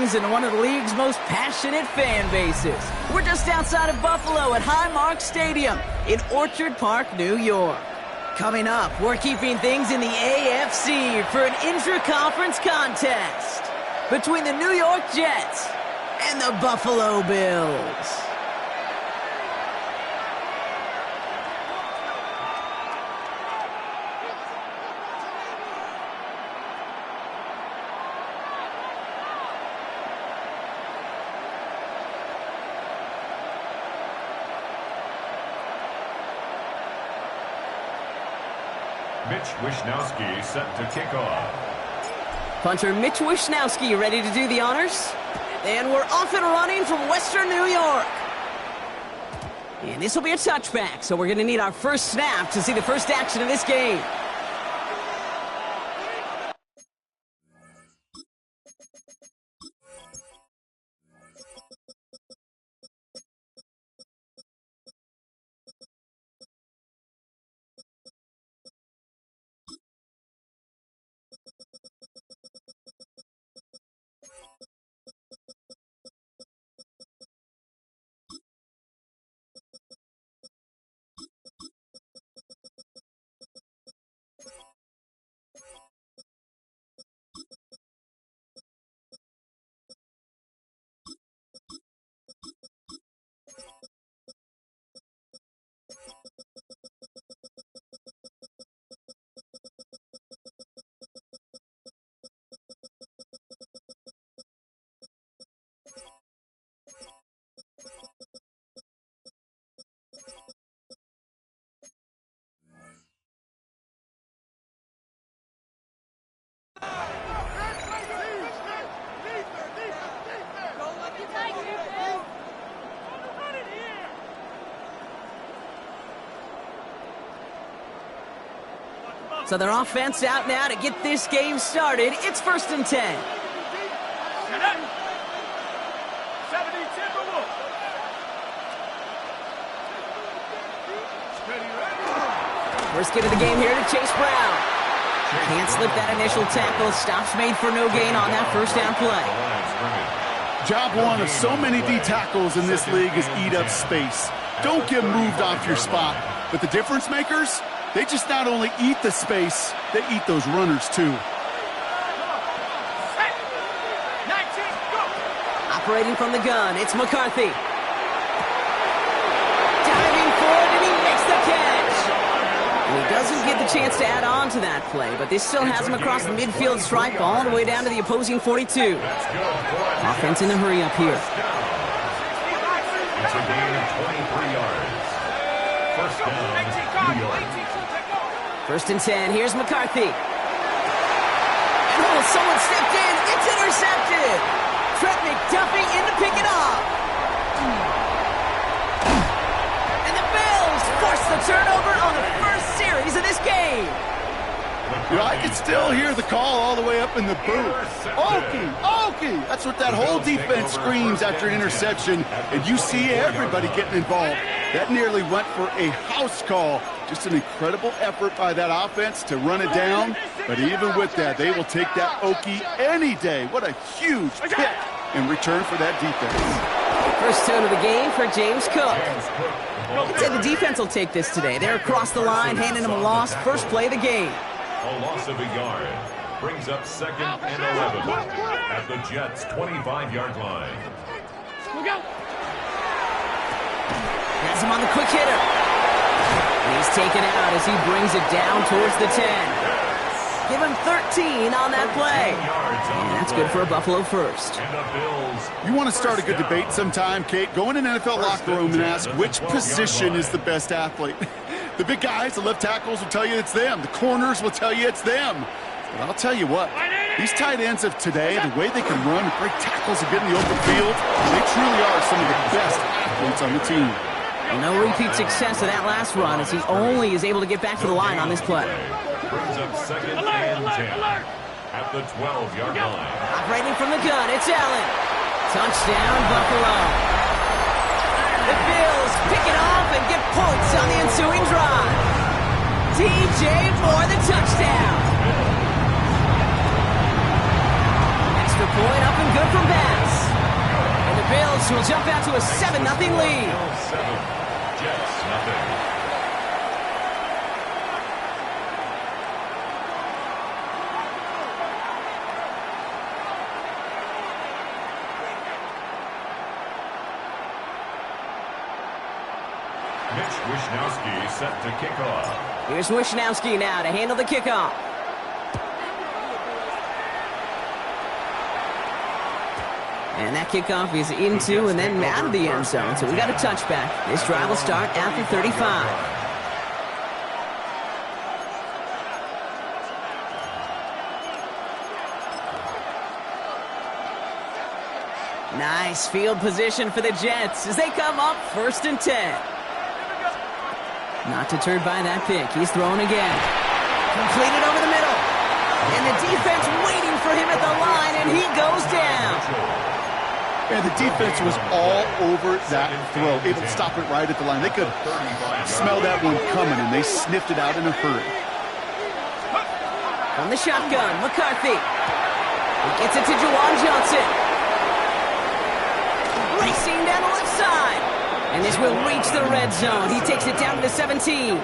things in one of the league's most passionate fan bases. We're just outside of Buffalo at Highmark Stadium in Orchard Park, New York. Coming up, we're keeping things in the AFC for an intra-conference contest between the New York Jets and the Buffalo Bills. Mitch Wishnowsky set to kick off. Punter Mitch Wishnowsky ready to do the honors. And we're off and running from Western New York. And this will be a touchback, so we're going to need our first snap to see the first action of this game. So their offense out now to get this game started. It's 1st and 10. First get of the game here to Chase Brown. Can't slip that initial tackle. Stops made for no gain on that first down play. Job one of so many D tackles in this league is eat up space. Don't get moved off your spot. But the difference makers, they just not only eat the space, they eat those runners too. Operating from the gun, it's McCarthy. Diving forward, and he makes the catch. And he doesn't get the chance to add on to that play, but this still has him across the midfield stripe all the way down to the opposing 42. Offense in a hurry up here. It's a gain of 23 yards. First down, New York. 1st and 10, here's McCarthy. And someone stepped in, it's intercepted. Trent McDuffie in to pick it up. And the Bills force the turnover on the first series of this game. You know, I can still hear the call all the way up in the booth. Okie, Okie! That's what that whole defense screams after an interception, and you see everybody getting involved. That nearly went for a house call. Just an incredible effort by that offense to run it down. But even with that, they will take that Okie any day. What a huge pick in return for that defense. First tone of the game for James Cook. I'd say the defense will take this today. They're across the line, handing them a loss. First play of the game. A loss of a yard brings up 2nd and 11 at the Jets' 25-yard line. Look out! Has him on the quick hitter. He's taken out as he brings it down towards the 10. Give him 13 on that play. And that's good for a Buffalo first. You want to start a good debate sometime, Kate? Go in an NFL locker room and ask which position is the best athlete. The big guys, the left tackles will tell you it's them. The corners will tell you it's them. But I'll tell you what, these tight ends of today, the way they can run, break tackles and get in the open field, they truly are some of the best athletes on the team. No repeat success of that last run as he only is able to get back to the line on this play. Brings up 2nd and 10 at the 12-yard line. Operating from the gun, it's Allen. Touchdown, Buffalo. The Bills pick it off and get points on the ensuing drive. DJ Moore, the touchdown. Extra point up and good from back. This will jump out to a 7-0 lead. 7, Jets nothing. Mitch Wishnowsky set to kick off. Here's Wishnowsky now to handle the kickoff. And that kickoff is into and then out of the end zone. So we got a touchback. This drive will start after 35. Nice field position for the Jets as they come up 1st and 10. Not deterred by that pick. He's throwing again. Completed over the middle. And the defense waiting for him at the line, and he goes down. And the defense was all over that throw, able to stop it right at the line. They could smell that one coming, and they sniffed it out in a hurry. From the shotgun, McCarthy. He gets it to Juwan Johnson. Racing down the left side. And this will reach the red zone. He takes it down to the 17.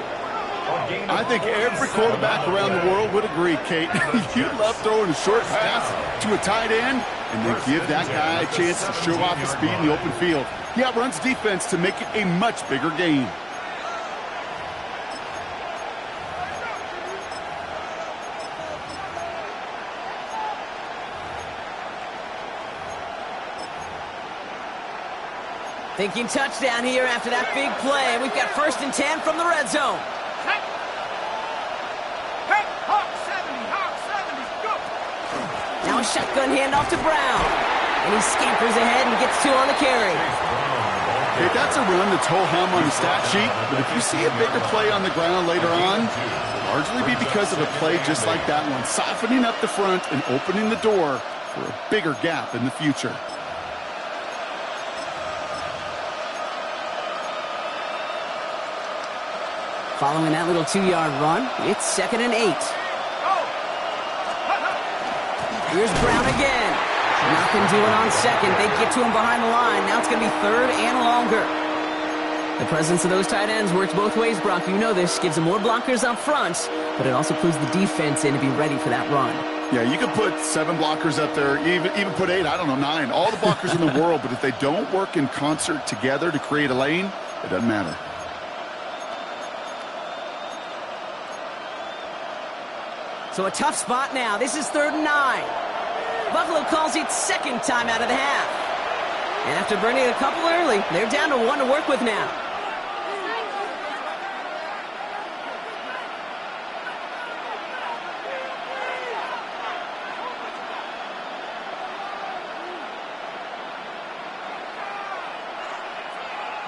I think every quarterback around the world would agree, Kate. You love throwing a short pass to a tight end and then give that guy a chance to show off his speed in the open field. He outruns defense to make it a much bigger game. Thinking touchdown here after that big play. We've got 1st and 10 from the red zone. Now a shotgun handoff to Brown. And he scampers ahead and gets 2 on the carry. Hey, that's a run that's ho-hum on the stat sheet, but if you see a bigger play on the ground later on, it'll largely be because of a play just like that one, softening up the front and opening the door for a bigger gap in the future. Following that little 2-yard run, it's 2nd and 8. Here's Brown again. Nothing doing on 2nd. They get to him behind the line. Now it's going to be 3rd and longer. The presence of those tight ends works both ways, Brock. You know this. Gives them more blockers up front, but it also clues the defense in to be ready for that run. Yeah, you could put 7 blockers up there, even put 8, I don't know, 9. All the blockers in the world, but if they don't work in concert together to create a lane, it doesn't matter. So a tough spot now. This is 3rd and 9. Buffalo calls it 2nd time out of the half. And after burning a couple early, they're down to 1 to work with now.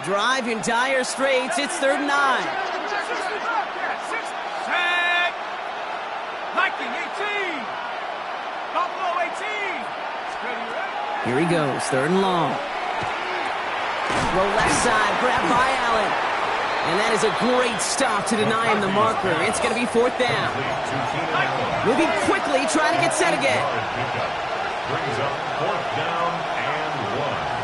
Drive in dire straits. It's 3rd and 9. Here he goes, 3rd and long. Roll left side, grabbed by Allen. And that is a great stop to deny him the marker. It's going to be 4th down. Moving quickly, trying to get set again. Brings up 4th down and 1.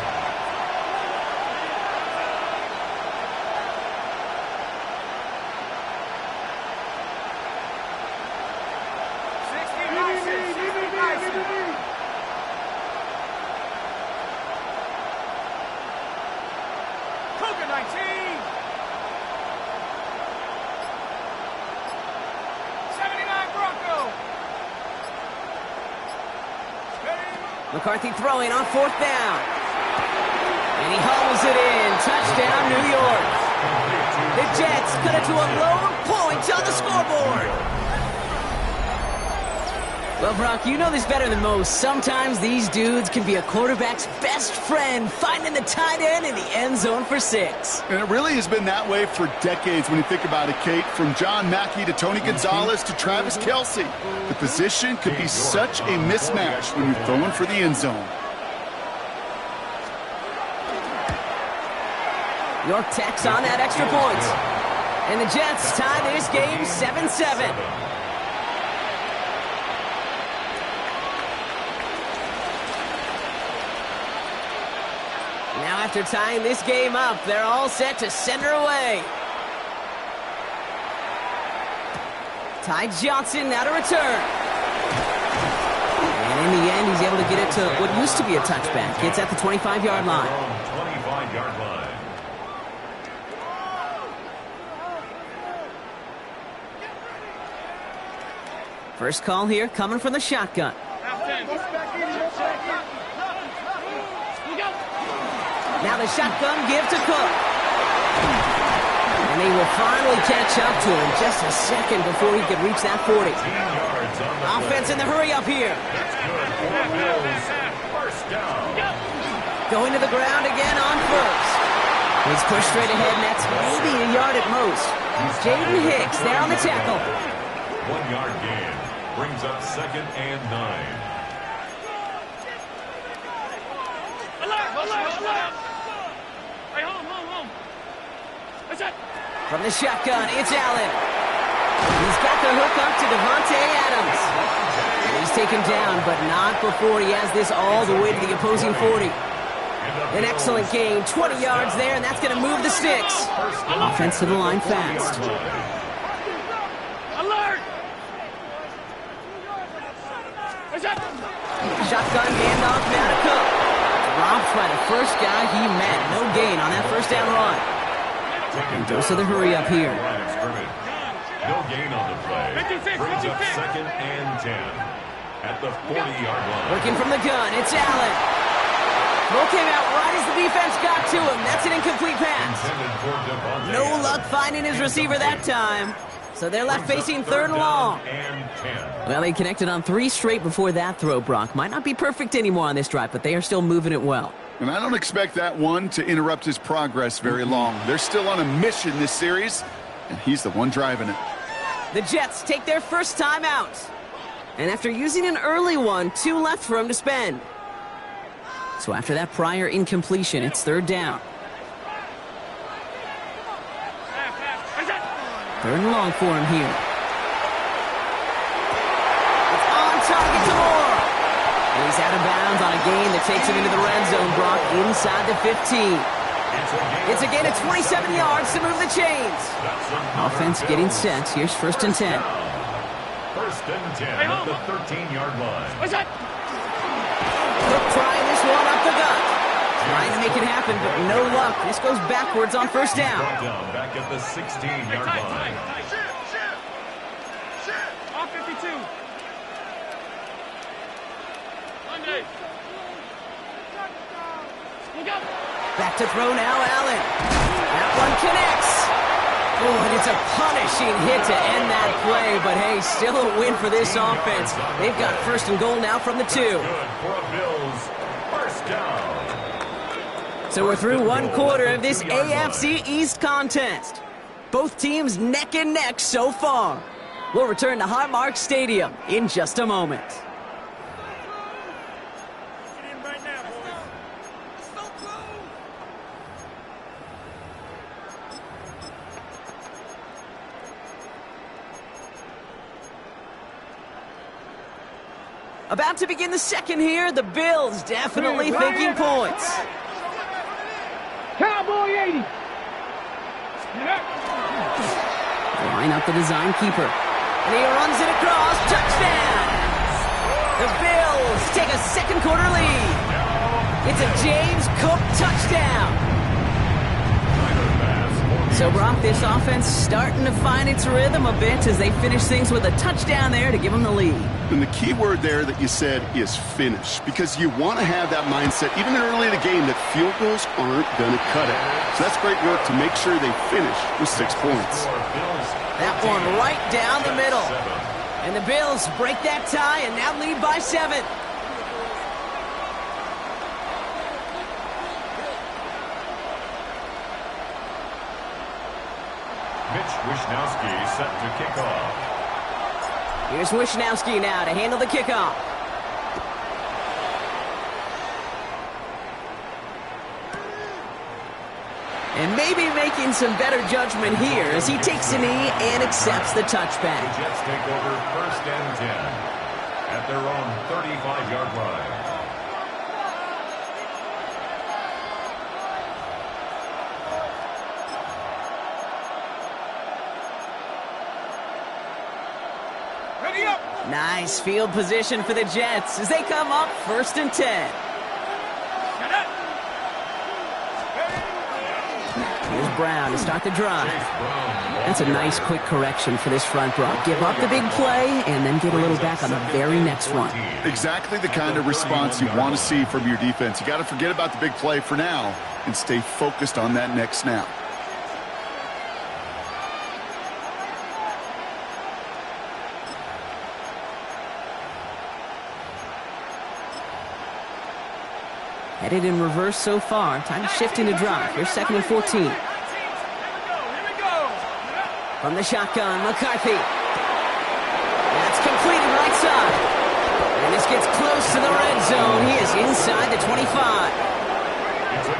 McCarthy throwing on 4th down. And he hauls it in. Touchdown, New York. The Jets cut it to a lone point on the scoreboard. Well, Brock, you know this better than most. Sometimes these dudes can be a quarterback's best friend, finding the tight end in the end zone for 6. And it really has been that way for decades when you think about it, Kate. From John Mackey to Tony Gonzalez to Travis Kelce. The position could be such a mismatch when you're throwing for the end zone. York tacks on that extra point. And the Jets tie this game 7-7. Now after tying this game up, they're all set to send her away. Ty Johnson now to return. And in the end, he's able to get it to what used to be a touchback. It's at the 25-yard line. 25-yard line. First call here coming from the shotgun. Now the shotgun give to Cook. And they will finally catch up to him just a second before he could reach that 40. Offense in the hurry up here. Going to the ground again on first. He's pushed straight ahead, and that's maybe a yard at most. Jaden Hicks there on the tackle. 1 yard gain brings up 2nd and 9. From the shotgun, it's Allen. He's got the hook up to Devontae Adams. And he's taken down, but not before he has this all the way to the opposing 40. An excellent gain, 20 yards there, and that's going to move the sticks. Offense to the line fast. Shotgun handoff now to Cook. Dropped by the first guy he met. No gain on that first down run. And goes to the hurry up here. No gain on the play. Brings up 2nd and 10 at the 40-yard line. Working from the gun, it's Allen. Throw came out right as the defense got to him. That's an incomplete pass. No luck finding his receiver that time. So they're left facing 3rd and long. Well, they connected on 3 straight before that throw, Brock. Might not be perfect anymore on this drive, but they are still moving it well. And I don't expect that one to interrupt his progress very long. They're still on a mission this series, and he's the one driving it. The Jets take their first time out. And after using an early one, 2 left for him to spend. So after that prior incompletion, it's 3rd down. 3rd and long for him here. It's on target to Moore. And he's out of bounds on a gain that takes him into the red zone, Brock, inside the 15. It's a gain of 27 yards to move the chains. Offense getting set. Here's 1st and 10. 1st and 10 at the 13-yard line. Cook trying this one up the gut. Trying to make it happen, but no luck. This goes backwards on 1st down. Back at the 16-yard line. Off 52. Back to throw now, Allen. That one connects. Oh, and it's a punishing hit to end that play, but hey, still a win for this offense. They've got 1st and goal now from the 2. Good for a Bills 1st down. So we're through 1 quarter of this AFC East contest. Both teams neck and neck so far. We'll return to Highmark Stadium in just a moment. About to begin the second here, the Bills definitely thinking points. Cowboy 80. Line up the design keeper. And he runs it across. Touchdown! The Bills take a 2nd quarter lead. It's a James Cook touchdown. So, Brock, this offense starting to find its rhythm a bit as they finish things with a touchdown there to give them the lead. And the key word there that you said is finish, because you want to have that mindset, even early in the game, that field goals aren't going to cut it. So that's great work to make sure they finish with 6 points. That one right down the middle. And the Bills break that tie and now lead by 7. Mitch Wishnowsky set to kick off. Here's Wishnowsky now to handle the kickoff. And maybe making some better judgment here as he takes a knee and accepts the touchback. The Jets take over 1st and 10 at their own 35-yard line. Nice field position for the Jets as they come up 1st and 10. Here's Brown to start the drive. That's a nice quick correction for this front row. Give up the big play and then get a little back on the very next one. Exactly the kind of response you want to see from your defense. You got to forget about the big play for now and stay focused on that next snap. Headed in reverse so far. Time to shift into drive. Here's 2nd and 14. From the shotgun, McCarthy. That's completed right side. And this gets close to the red zone. He is inside the 25.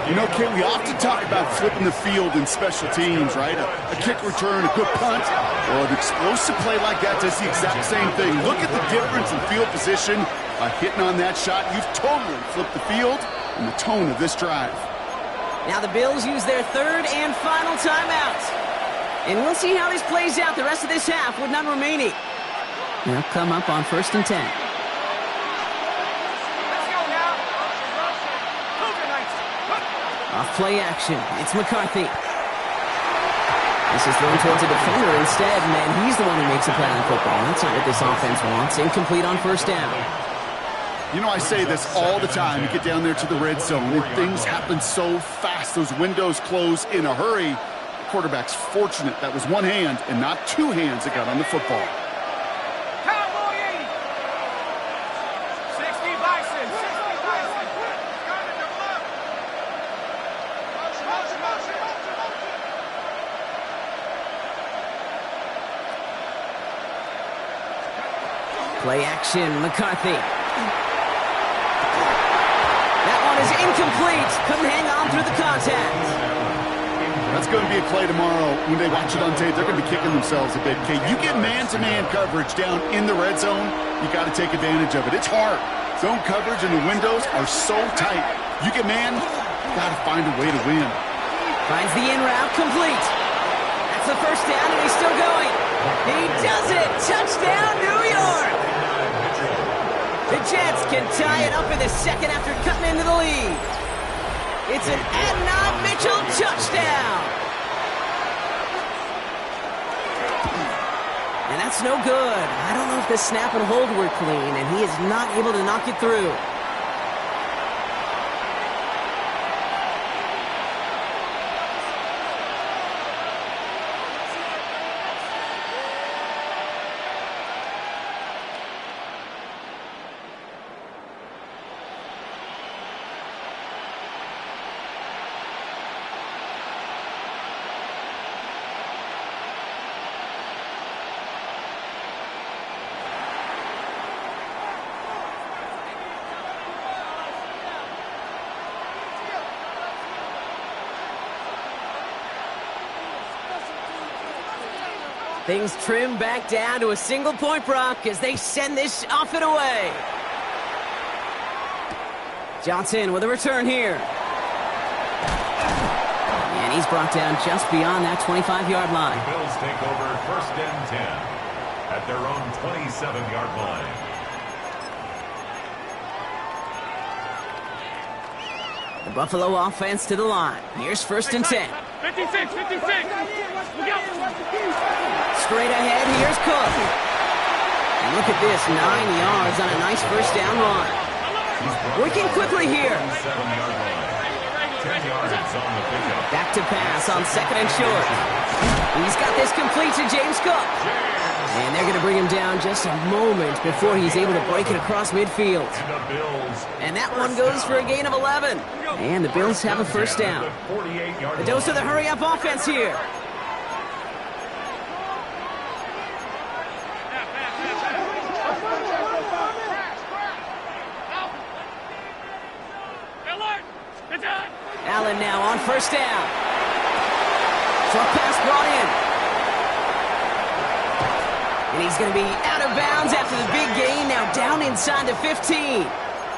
You know, Ken, we often talk about flipping the field in special teams, right? A kick return, a good punt, or an explosive play like that does the exact same thing. Look at the difference in field position. By hitting on that shot, you've totally flipped the field and the tone of this drive. Now the Bills use their 3rd and final timeout. And we'll see how this plays out the rest of this half with none remaining. They'll come up on 1st and 10. Off play action. It's McCarthy. This is thrown towards a defender instead, and then he's the one who makes a play on football. That's not what this offense wants. Incomplete on 1st down. You know, I say this all the time. You get down there to the red zone, and things happen so fast. Those windows close in a hurry. The quarterback's fortunate that was one hand and not two hands that got on the football. Play action, McCarthy. That one is incomplete. Couldn't hang on through the contact. That's going to be a play tomorrow. When they watch it on tape, they're going to be kicking themselves a bit. Okay, you get man-to-man coverage down in the red zone, you got to take advantage of it. It's hard. Zone coverage and the windows are so tight. You get man, you got to find a way to win. Finds the in route complete. That's the 1st down, and he's still going. He does it. Touchdown, New York. The Jets can tie it up in the 2nd after cutting into the lead. It's an Adnan Mitchell touchdown. And that's no good. I don't know if the snap and hold were clean, and he is not able to knock it through. Things trim back down to a single point, Brock, as they send this off and away. Johnson with a return here. And he's brought down just beyond that 25-yard line. The Bills take over 1st and 10 at their own 27-yard line. The Buffalo offense to the line. Here's 1st and 10. 56. Straight ahead, here's Cook. And look at this, 9 yards on a nice 1st down run. Working quickly here. 7-yard line. 10 yards on the pickup. Back to pass on 2nd and short. He's got this complete to James Cook. And they're going to bring him down just a moment before he's able to break it across midfield. And that one goes for a gain of 11. And the Bills have a 1st down. A dose of the hurry-up offense here. Allen now on 1st down. Short pass brought in. And he's going to be out of bounds after the big gain. Now down inside the 15.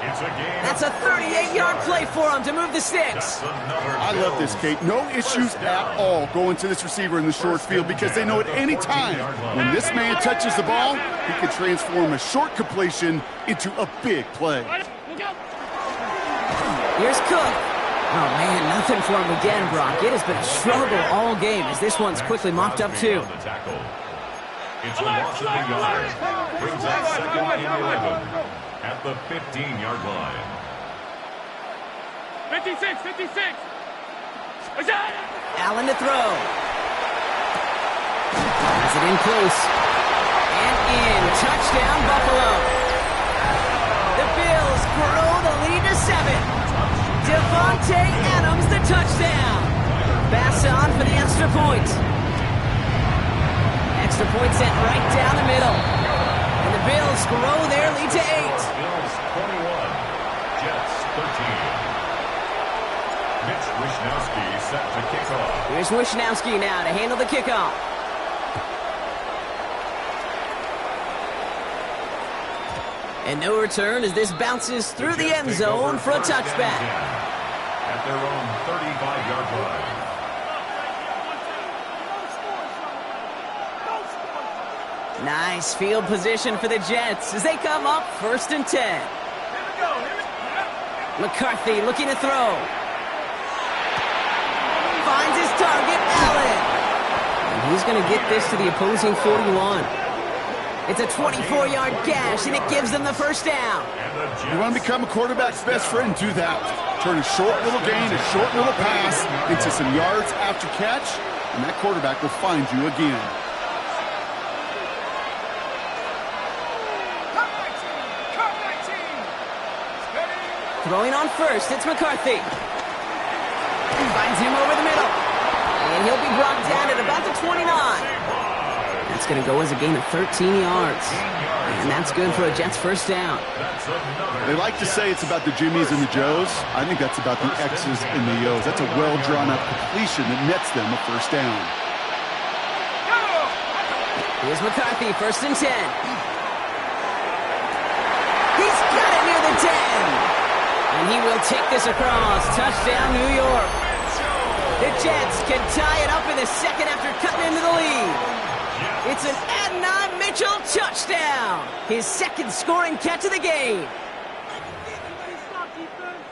That's a 38-yard play for him to move the sticks. I love this, Kate. No issues at all going to this receiver in the short field because they know at any time when this man touches the ball, he can transform a short completion into a big play. Here's Cook. Oh, man, nothing for him again, Brock. It has been a struggle all game as this one's quickly mopped up, too. It's a loss of a yard. Brings up second and 11 at the 15-yard line. 56. Allen to throw. Has it in close. And in. Touchdown, Buffalo. The Bills grow the lead to 7. Devontae Adams, the touchdown. Pass on for the extra point. Extra point sent right down the middle. And the Bills grow their lead to 8. Bills 21, Jets 13. Mitch Wishnowsky set to kick off. Here's Wishnowsky now to handle the kickoff. And no return as this bounces through the end zone for a touchback. At their own 35-yard line. Nice field position for the Jets as they come up 1st and 10. McCarthy looking to throw. Finds his target, Allen. And he's going to get this to the opposing 41. It's a 24-yard gash, and it gives them the first down. You want to become a quarterback's best friend, do that. Turn a short little gain, a short little pass into some yards after catch, and that quarterback will find you again. Throwing on first, it's McCarthy. Finds him over the middle. And he'll be brought down at about the 29. That's going to go as a gain of 13 yards. And that's good for a Jets first down. They like to say it's about the Jimmies and the Joes. I think that's about the X's and the O's. That's a well-drawn-up completion that nets them a first down. Here's McCarthy, 1st and 10. He's got it near the 10. And he will take this across. Touchdown, New York. The Jets can tie it up in the second after cutting into the lead. It's an Adnan Mitchell touchdown. His second scoring catch of the game.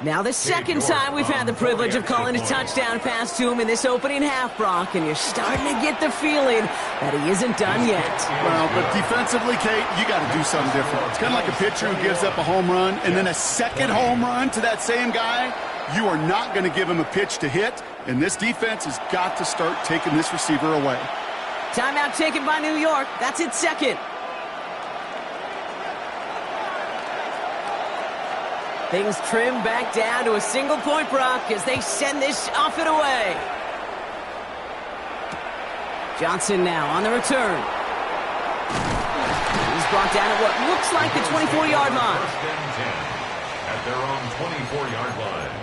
Now the second time we've had the privilege of calling a touchdown pass to him in this opening half, Brock, and you're starting to get the feeling that he isn't done yet. Well, but defensively, Kate, you got to do something different. It's kind of like a pitcher who gives up a home run and then a second home run to that same guy. You are not going to give him a pitch to hit, and this defense has got to start taking this receiver away. Timeout taken by New York. That's its second. Things trim back down to a single point, Brock, as they send this off and away. Johnson now on the return. He's brought down at what looks like the 24-yard line. 1st and 10 at their own 24-yard line.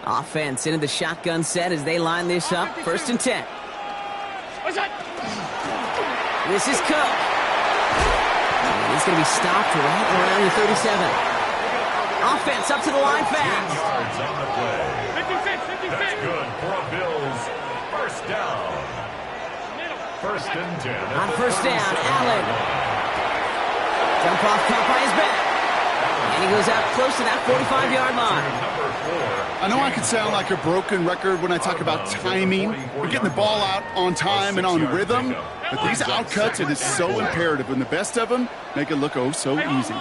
Offense into the shotgun set as they line this up. 1st and 10. This is Cook. And he's going to be stopped right around the 37. Offense up to the line 10 fast. yards on the play. 56. That's good for a Bills first down. 1st and 10. On first down, Allen. Jump off caught by his back. And he goes out close to that 45-yard line. I know I can sound like a broken record when I talk about timing. We're getting the ball out on time and on rhythm. But these outcuts, it is so imperative. And the best of them make it look oh so easy.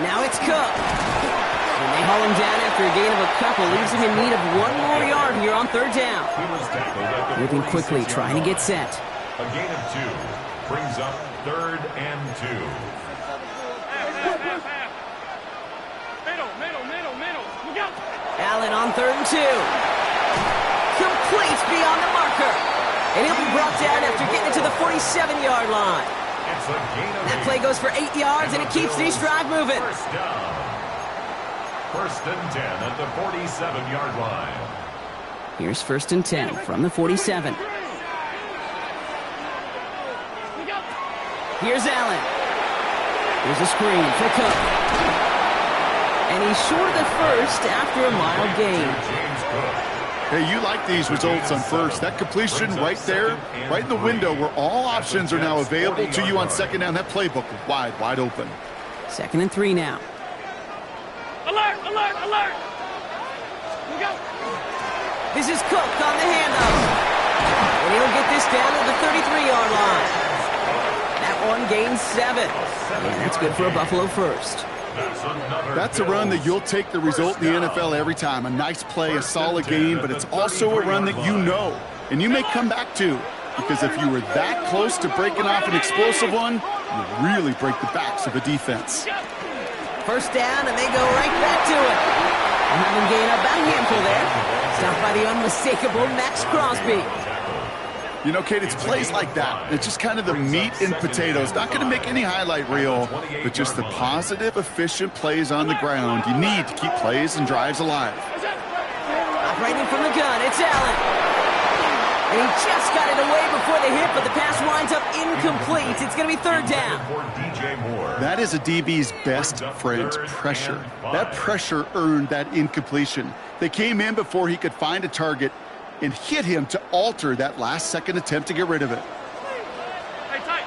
Now it's Cook. And they haul him down after a gain of a couple. Leaves him in need of one more yard here on 3rd down. Moving quickly, trying to get set. A gain of 2 brings up 3rd and 2. Allen on 3rd and 2. Complete beyond the marker. And he'll be brought down after getting it to the 47-yard line. It's a gain of That 8. play goes for 8 yards, and it keeps these drive moving. First down. 1st and 10 at the 47-yard line. Here's 1st and 10 from the 47. Here's Allen. Here's a screen for Cook. And he's short of the first after a mild gain. Hey, you like these results on first. That completion right there, right in the window where all options are now available to you on 2nd down. That playbook is wide open. 2nd and 3 now. Alert, alert, alert! This is Cook on the handoff. And he'll get this down to the 33-yard line. That one gains 7. And that's good for a Buffalo first. That's a run that you'll take the result in the NFL every time. A nice play, a solid game, but it's also a run that you know, and you may come back to, because if you were that close to breaking off an explosive one, you really break the backs of a defense. 1st down, and they go right back to it. And having gained about a handful there. Stopped by the unmistakable Max Crosby. You know, Kate, it's plays like that. It's just kind of the meat and potatoes. Not going to make any highlight reel, but just the positive, efficient plays on the ground. You need to keep plays and drives alive. Operating from the gun, it's Allen. And he just got it away before the hit, but the pass winds up incomplete. It's going to be 3rd down. That is a DB's best friend, pressure. That pressure earned that incompletion. They came in before he could find a target and hit him to alter that last-second attempt to get rid of it. Tight.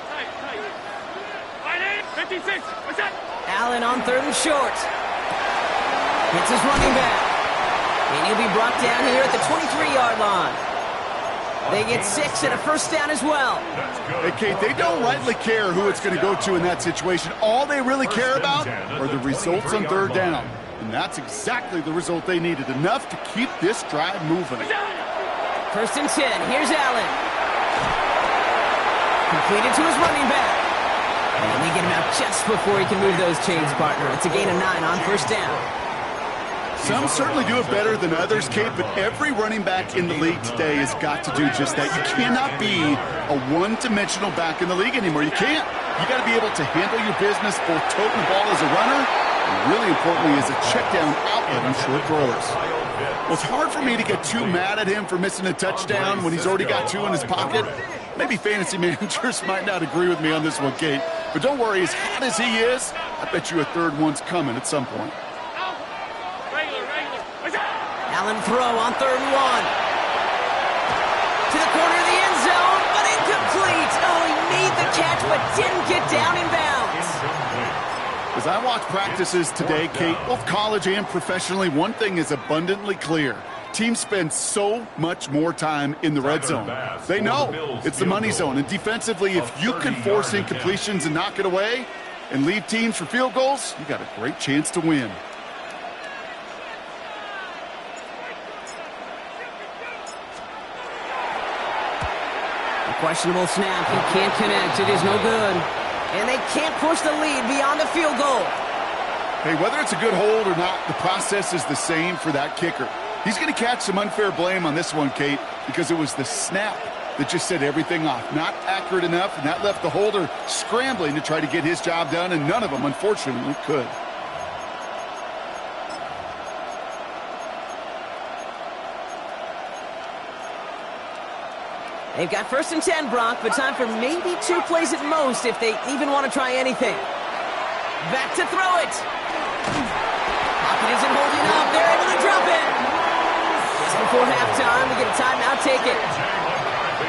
56, what's that? Allen on 3rd and short. Hits his running back. And he'll be brought down here at the 23-yard line. They get 6 and a 1st down as well. Hey, Kate, they don't rightly care who it's going to go to in that situation. All they really care about are the results on 3rd down. And that's exactly the result they needed. Enough to keep this drive moving. 1st and 10. Here's Allen. Completed to his running back. And they get him out just before he can move those chains, partner. It's a gain of 9 on 1st down. Some certainly do it better than others, Kate, but every running back in the league today has got to do just that. You cannot be a one-dimensional back in the league anymore. You can't. You got to be able to handle your business, both toting the ball as a runner, and really importantly as a check-down outlet on short throwers. Well, it's hard for me to get too mad at him for missing a touchdown when he's already got 2 in his pocket. Maybe fantasy managers might not agree with me on this one, Kate. But don't worry, as hot as he is, I bet you a 3rd one's coming at some point. Allen throw on 3rd and 1. To the corner of the end zone, but incomplete. Oh, he made the catch, but didn't get down in bounds. As I watch practices today, Kate, both college and professionally, one thing is abundantly clear. Teams spend so much more time in the red zone. They know it's the money zone. And defensively, if you can force incompletions and knock it away and leave teams for field goals, you got a great chance to win. Questionable snap. He can't connect. It is no good. And they can't push the lead beyond the field goal. Hey, whether it's a good hold or not, the process is the same for that kicker. He's going to catch some unfair blame on this one, Kate, because it was the snap that just set everything off. Not accurate enough, and that left the holder scrambling to try to get his job done, and none of them, unfortunately, could. They've got 1st and 10, Brock, but time for maybe 2 plays at most if they even want to try anything. Back to throw it. Pocket isn't holding up. They're able to drop it. Just before halftime, we get a timeout. Take it.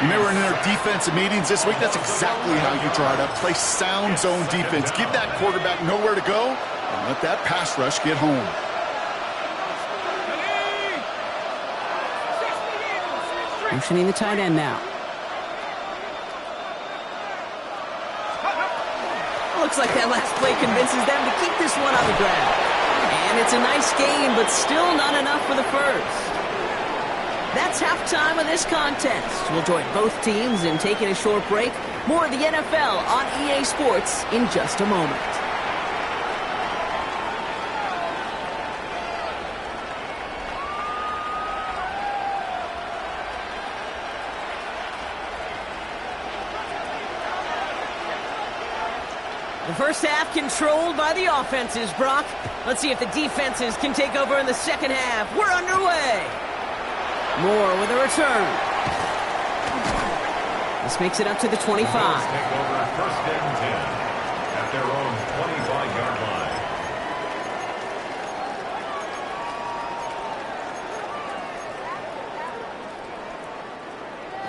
Remember in our defensive meetings this week, that's exactly how you draw it up. Play sound zone defense. Give that quarterback nowhere to go and let that pass rush get home. Motioning the tight end now. Looks like that last play convinces them to keep this one on the ground. And it's a nice gain, but still not enough for the first. That's halftime of this contest. We'll join both teams in taking a short break. More of the NFL on EA Sports in just a moment. The first half controlled by the offenses, Brock. Let's see if the defenses can take over in the second half. We're underway. Moore with a return. This makes it up to the 25. Take over first and 10 at their own 25-yard line.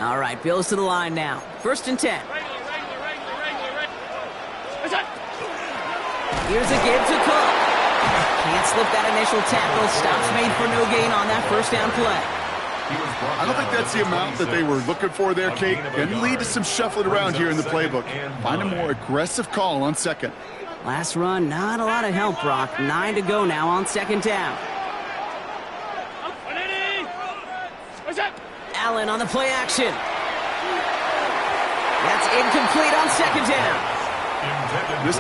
All right, Bills to the line now. First and 10. Regular. What's that? Here's a give to Cook. Can't slip that initial tackle. Stops made for no gain on that first down play. I don't think that's the amount that they were looking for there, Kate. And lead to some shuffling around here in the playbook. Find a more aggressive call on second. Last run, not a lot of help, Brock. 9 to go now on second down. What's that? Allen on the play action. That's incomplete on second down. This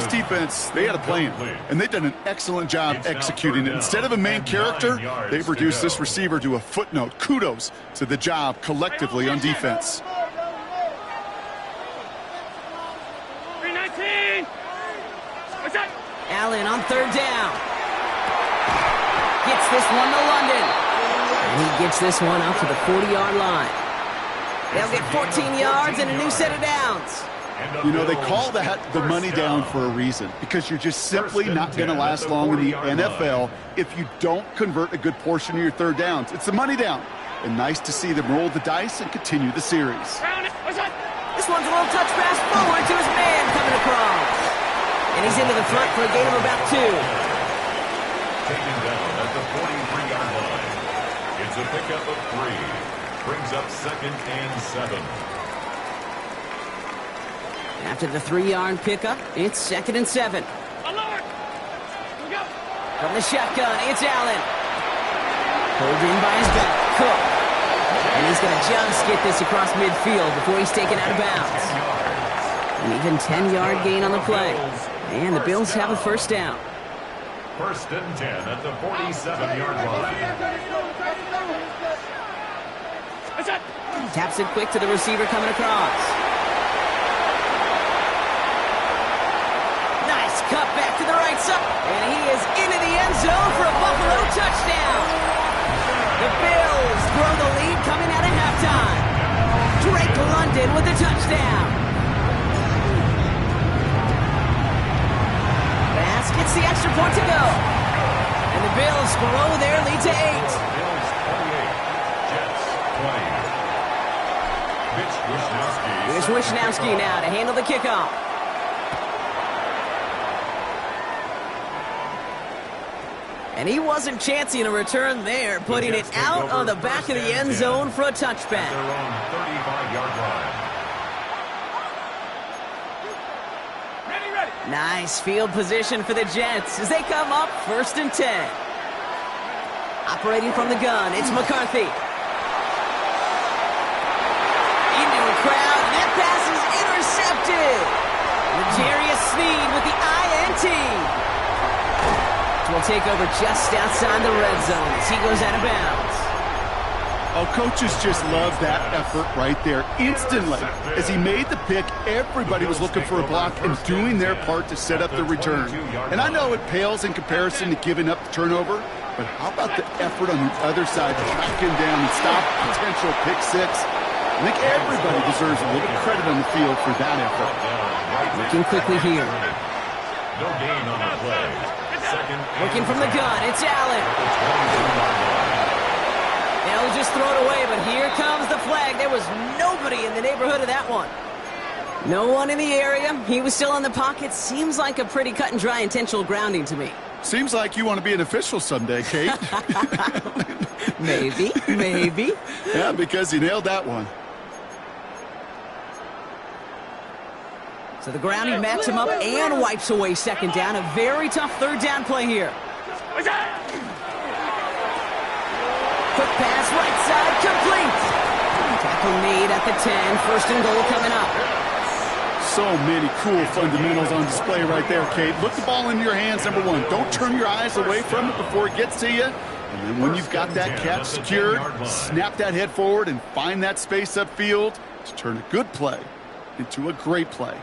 defense, they had a plan. And they've done an excellent job executing it. Instead of a main character, they've reduced this receiver to a footnote. Kudos to the job collectively on defense. 319. What's that? Allen on third down. Gets this one to London. And he gets this one out to the 40-yard line. They'll get 14 yards and a new set of downs. You know, they call that the money down for a reason, because you're just simply not going to last long in the NFL if you don't convert a good portion of your third downs. It's the money down. And nice to see them roll the dice and continue the series. This one's a little touch pass forward to his man coming across. And he's into the front for a gain of about 2. Taken down at the 43-yard line. It's a pickup of 3. Brings up second and 7. After the 3-yard pickup, it's second and 7. Alert! Here we go. From the shotgun, it's Allen. Pulled in by his back, Cook. And he's going to just get this across midfield before he's taken out of bounds. An even 10-yard gain on the play. And the Bills have a first down. First and 10 at the 47-yard line. What's that? Taps it quick to the receiver coming across. Nice cut back to the right side. And he is into the end zone for a Buffalo touchdown. The Bills grow the lead coming out of halftime. Drake London with the touchdown. Bass gets the extra point to go. And the Bills blow their lead to 8. Bills 28, Jets 20. Here's Wishnowski now to handle the kickoff. And he wasn't chancing a return there, putting it out on the back of the end zone for a touchback. Their own 35-yard line. Ready. Nice field position for the Jets as they come up first and 10. Operating from the gun, it's McCarthy. Into a crowd, that pass is intercepted. L'Jarius Sneed with the INT. Will take over just outside the red zone as he goes out of bounds. Oh, coaches just love that effort right there. Instantly, as he made the pick, everybody was looking for a block and doing their part to set up the return. And I know it pales in comparison to giving up the turnover, but how about the effort on the other side to track him down and stop a potential pick 6? I think everybody deserves a little credit on the field for that effort. Looking quickly here. No gain on the play. Looking from the gun, it's Allen. They'll just throw it away, but here comes the flag. There was nobody in the neighborhood of that one. No one in the area. He was still in the pocket. Seems like a pretty cut and dry intentional grounding to me. Seems like you want to be an official someday, Kate. Maybe. Yeah, because you nailed that one. So the grounding backs him up and wipes away second down. A very tough third down play here. What's that? Quick pass, right side, complete. Tackle made at the 10. First and goal coming up. So many cool fundamentals on display right there, Kate. Look the ball in your hands, number one. Don't turn your eyes away from it before it gets to you. And then when you've got that catch secured, snap that head forward and find that space upfield to turn a good play into a great play.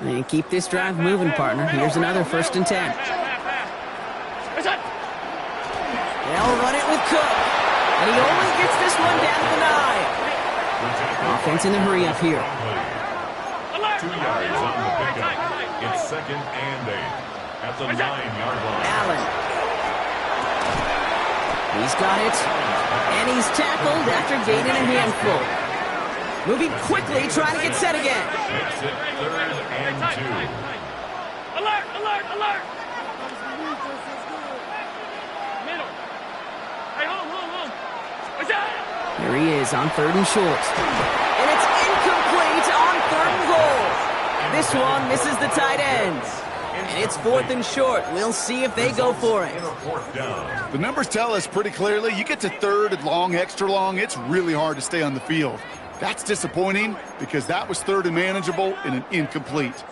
And keep this drive moving, partner. Here's another first and 10. What's that? They'll run it with Cook. And he only gets this one down to the 9. Offense in the hurry up here. 2 yards on the pickup. It's 2nd and 8 at the 9-yard line. Allen. He's got it. And he's tackled after gaining a handful. Moving quickly, trying to get set again. Makes it 3rd and 2. Alert, alert, alert! Middle. Hey, hold. What's that? Here he is on 3rd and short. And it's incomplete on 3rd and goal. This one misses the tight ends. And it's 4th and short. We'll see if they go for it. The numbers tell us pretty clearly, you get to 3rd and long, extra long, it's really hard to stay on the field. That's disappointing because that was 3rd and manageable and an incomplete.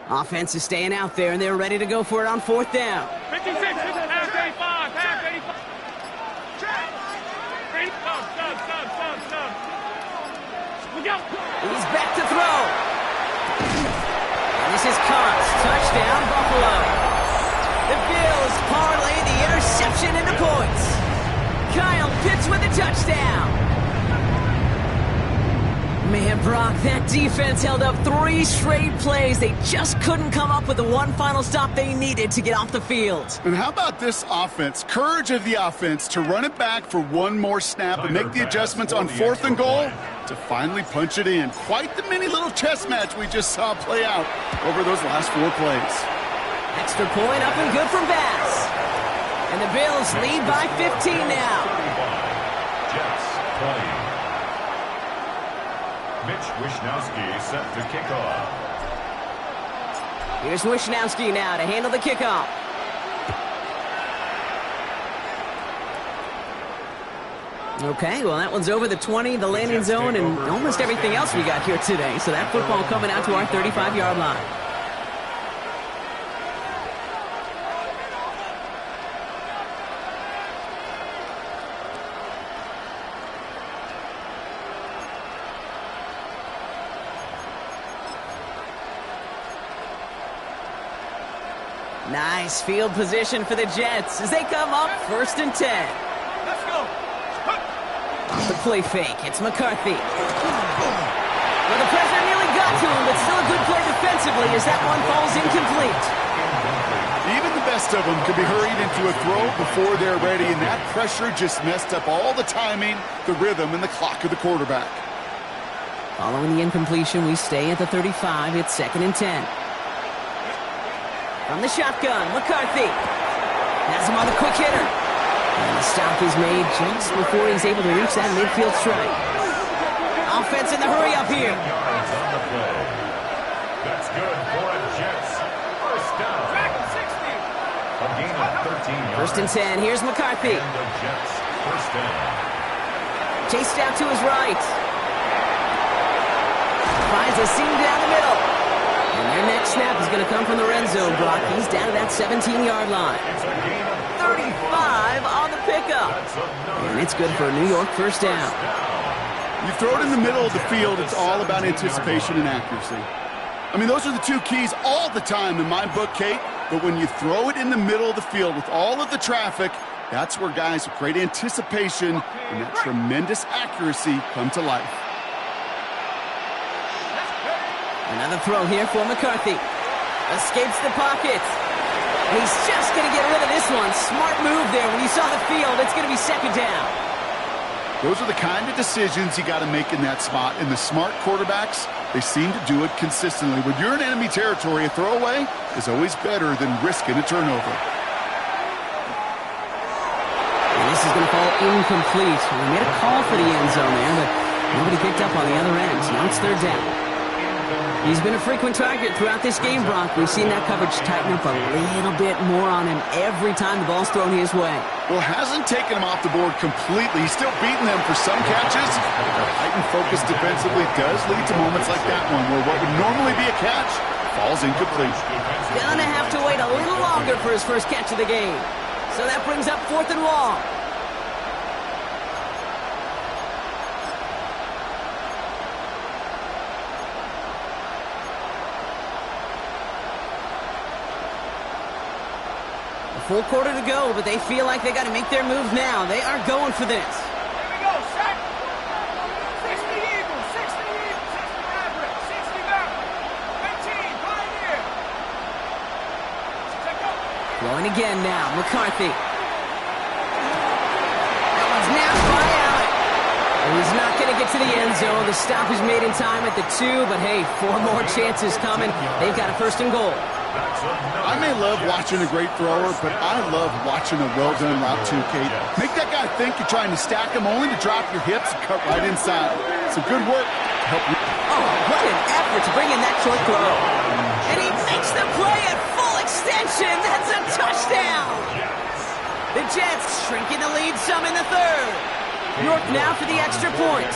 Offense is staying out there, and they're ready to go for it on 4th down. 56, half 35, half 85. Stop. Look out. He's back to throw. And this is caught. Touchdown, Buffalo. The Bills parlay the interception into points. Kyle Pitts with a touchdown. Man, Brock, that defense held up 3 straight plays. They just couldn't come up with the one final stop they needed to get off the field. And how about this offense? Courage of the offense to run it back for one more snap and make the adjustments on 4th and goal to finally punch it in. Quite the mini little chess match we just saw play out over those last 4 plays. Extra point up and good from Bass. And the Bills lead by 15 now. Jets playing. Mitch Wishnowsky set to kick off. Here's Wishnowsky now to handle the kickoff. Okay, well, that one's over the 20, the landing zone, and almost everything else we got here today. So that football coming out to our 35-yard line. Nice field position for the Jets as they come up 1st and 10. Let's go. Off the play fake, it's McCarthy. Well, the pressure nearly got to him, but still a good play defensively as that one falls incomplete. Even the best of them could be hurried into a throw before they're ready, and that pressure just messed up all the timing, the rhythm, and the clock of the quarterback. Following the incompletion, we stay at the 35. It's 2nd and 10. From the shotgun, McCarthy has him on the quick hitter. And the stop is made just before he's able to reach that midfield strike. Offense in the hurry up here. Yards on the play. That's good for a Jets. First down. A gain of 13 yards. 1st and 10. Here's McCarthy. And the Jets first down. Chased out to his right. Finds a seam down the middle. And their next snap is going to come from the red zone, Brock. He's down to that 17-yard line. It's a gain of 35 on the pickup. And it's good for a New York first down. You throw it in the middle of the field, it's all about anticipation and accuracy. I mean, those are the 2 keys all the time in my book, Kate. But when you throw it in the middle of the field with all of the traffic, that's where guys with great anticipation and that tremendous accuracy come to life. Another throw here for McCarthy. Escapes the pocket. And he's just going to get rid of this one. Smart move there. When you saw the field, it's going to be 2nd down. Those are the kind of decisions you got to make in that spot. And the smart quarterbacks, they seem to do it consistently. When you're in enemy territory, a throwaway is always better than risking a turnover. And this is going to fall incomplete. We made a call for the end zone there, but nobody picked up on the other end. Now it's 3rd down. He's been a frequent target throughout this game, Brock. We've seen that coverage tighten up a little bit more on him every time the ball's thrown his way. Well, hasn't taken him off the board completely. He's still beating them for some catches. The heightened focus defensively does lead to moments like that one, where what would normally be a catch falls incomplete. Gonna have to wait a little longer for his first catch of the game. So that brings up 4th and long. A full quarter to go, but they feel like they got to make their move now. They are going for this. Here we go, set. 60 Eagles, 60 Eagles, 60 Maverick, 60 Maverick, 15, Pioneer. Check out. Going again now, McCarthy. That one's napped by Allen. And he's not going to get to the end zone. The stop is made in time at the 2, but hey, 4 more chances coming. They've got a 1st and goal. I may love watching a great thrower, but I love watching a well-done route too, Kate. Make that guy think you're trying to stack him only to drop your hips and cut right inside. Some good work to help you. Oh, what an effort to bring in that short throw. And he makes the play at full extension. That's a touchdown. The Jets shrinking the lead some in the 3rd. York now for the extra point.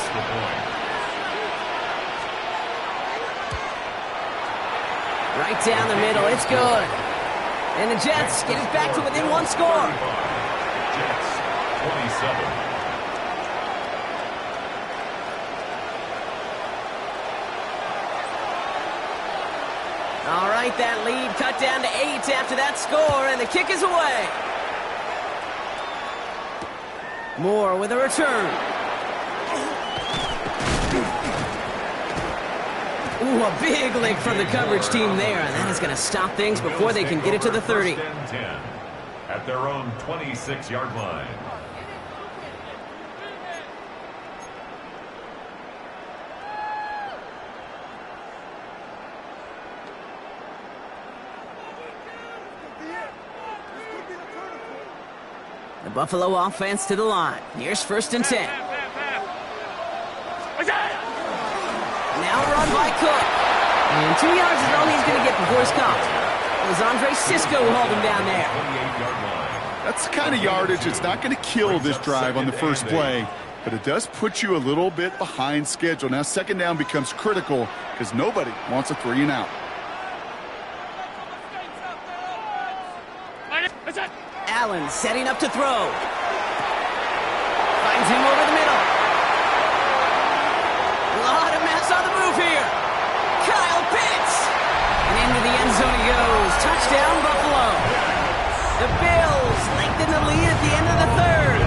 Right down the middle, it's good. And the Jets get it back to within 1 score. Jets, 27. All right, that lead cut down to 8 after that score, and the kick is away. Moore with a return. Ooh, a big lick from the coverage team there, and that is going to stop things before they can get it to the 30. 10 at their own 26-yard line. The Buffalo offense to the line. Here's 1st and 10. Now run by Cook. And 2 yards is all he's going to get before he's caught. It was Andre Sisco who hauled him down there. That's the kind of yardage that's not going to kill this drive on the first play, but it does put you a little bit behind schedule. Now 2nd down becomes critical because nobody wants a 3 and out. Allen setting up to throw. Finds him over the middle. A lot of mess on the move here. Kyle Pitts. And into the end zone he goes. Touchdown, Buffalo. The Bills lengthen the lead at the end of the 3rd.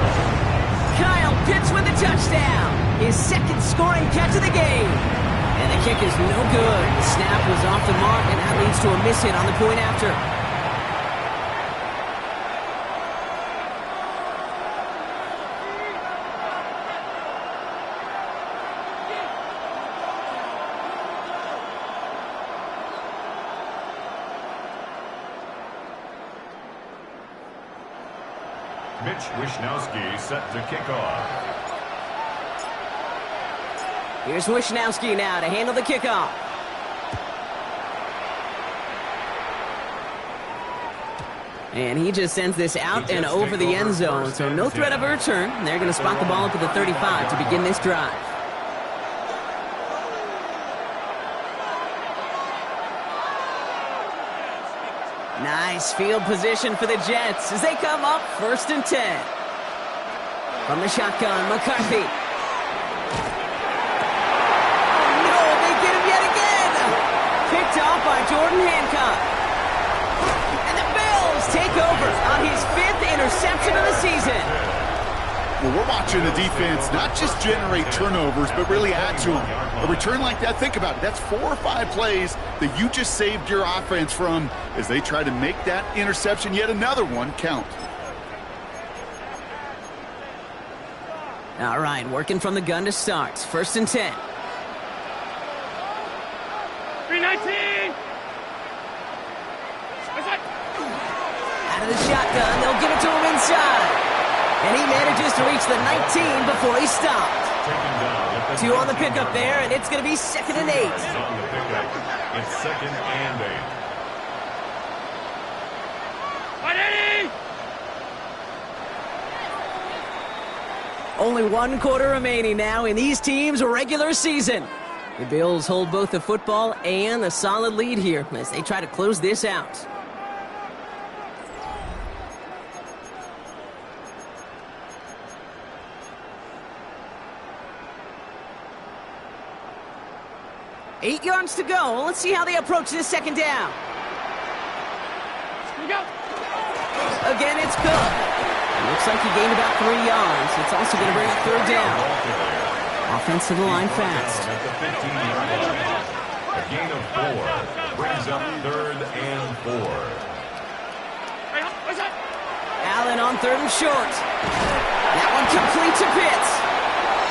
Kyle Pitts with a touchdown. His 2nd scoring catch of the game. And the kick is no good. The snap was off the mark, and that leads to a miss hit on the point after. Mitch Wishnowsky set to kick off. Here's Wishnowsky now to handle the kickoff. And he just sends this out and over the end zone, so no threat of a return. They're going to spot the ball up at the 35 to begin this drive. Nice field position for the Jets as they come up 1st and 10. From the shotgun, McCarthy. Oh no, they get him yet again! Picked off by Jordan Hancock. And the Bills take over on his 5th interception of the season. Well, we're watching the defense not just generate turnovers, but really add to them. A return like that, think about it. That's 4 or 5 plays that you just saved your offense from as they try to make that interception, yet another one, count. All right, working from the gun to start. 1st and 10. 319. Out of the shotgun, they'll give it to him inside. And he manages to reach the 19 before he stopped. 2 on the pickup there, and it's going to be 2nd and 8. It's 2nd and 8. Only 1 quarter remaining now in these teams' regular season. The Bills hold both the football and a solid lead here as they try to close this out. 8 yards to go. Let's see how they approach this second down. Here we go. Again, it's Cook. Looks like he gained about 3 yards. It's also going to bring up third down. Offense to the line fast. At the 15-yard line. A gain of 4 brings up 3rd and 4. Hey, what's that? Allen on 3rd and short. That one complete to Pitts.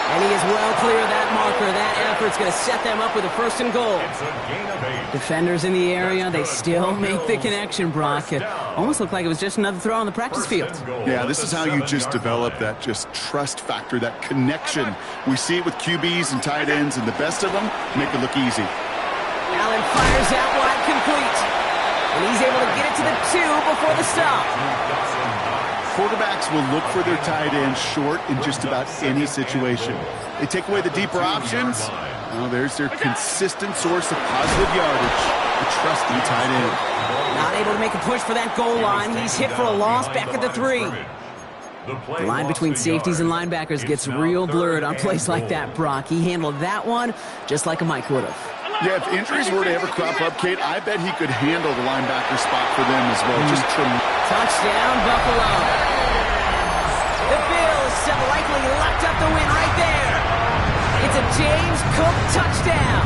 And he is well clear of that marker. That effort's going to set them up with a 1st and goal. It's a gain of 8. Defenders in the area, they still make the connection, Brock. It almost looked like it was just another throw on the practice field. Yeah, this is how you just develop that just trust factor, that connection. We see it with QBs and tight ends, and the best of them make it look easy. Allen fires out wide complete. And he's able to get it to the 2 before the stop. Quarterbacks will look for their tight end short in just about any situation. They take away the deeper options. Well, there's their consistent source of positive yardage, the trusty tight end. Not able to make a push for that goal line. He's hit for a loss back at the 3. The line between safeties and linebackers gets real blurred on plays like that, Brock. He handled that one just like a Mike would have. Yeah, if injuries were to ever crop up, Kate, I bet he could handle the linebacker spot for them as well. Just touchdown, Buffalo. The Bills have likely locked up the win right there. It's a James Cook touchdown.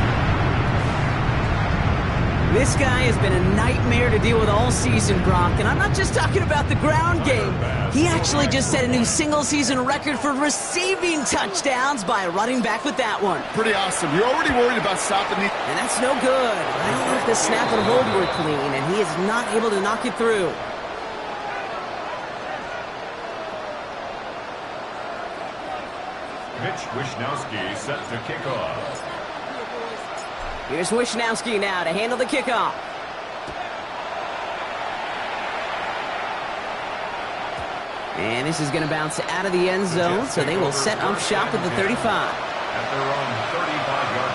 This guy has been a nightmare to deal with all season, Brock. And I'm not just talking about the ground game. He actually just set a new single-season record for receiving touchdowns by running back with that one. Pretty awesome. You're already worried about stopping the... And that's no good. I don't know if the snap and hold were clean, and he is not able to knock it through. Mitch Wishnowsky set to kick off. Here's Wishnowsky now to handle the kickoff. And this is going to bounce out of the end zone, so they will set up shop at the 35. At their own 35-yard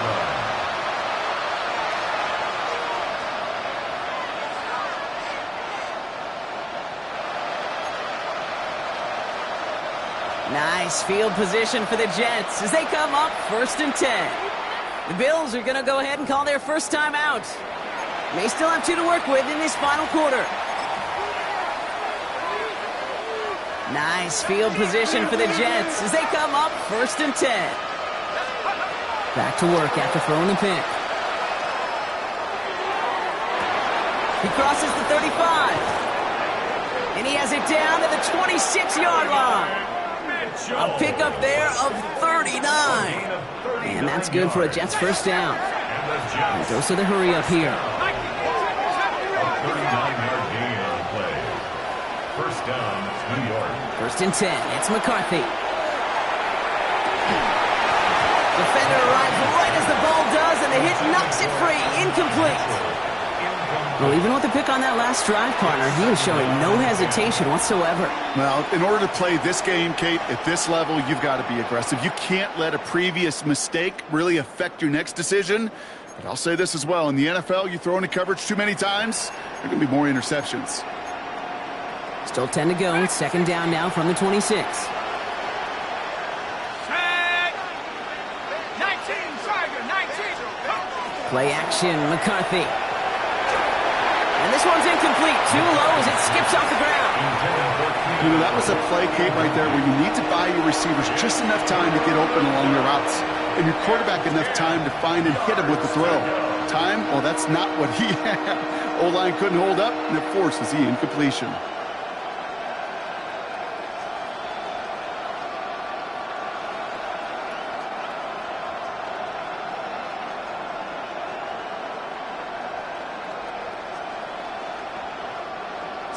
line. Nice field position for the Jets as they come up 1st and 10. The Bills are going to go ahead and call their first time out. They still have 2 to work with in this final quarter. Nice field position for the Jets as they come up 1st and 10. Back to work after throwing the pick. He crosses the 35. And he has it down to the 26-yard line. A pickup there of 39. And that's good for a Jets first down. He goes to the hurry up here. 39-yard gain on the play. First down, New York. 1st and 10. It's McCarthy. Defender arrives right as the ball does, and the hit knocks it free. Incomplete. Well, even with the pick on that last drive, partner, he was showing no hesitation whatsoever. Well, in order to play this game, Kate, at this level, you've got to be aggressive. You can't let a previous mistake really affect your next decision. But I'll say this as well. In the NFL, you throw into coverage too many times, there can be more interceptions. Still 10 to go. 2nd down now from the 26. Set. 19, Tiger, 19. Play action, McCarthy. And this one's incomplete. Too low as it skips off the ground. You know, that was a play, Kate, right there where you need to buy your receivers just enough time to get open along their routes. And your quarterback enough time to find and hit him with the throw. Time? Well, that's not what he had. O-line couldn't hold up, and it forces the incompletion.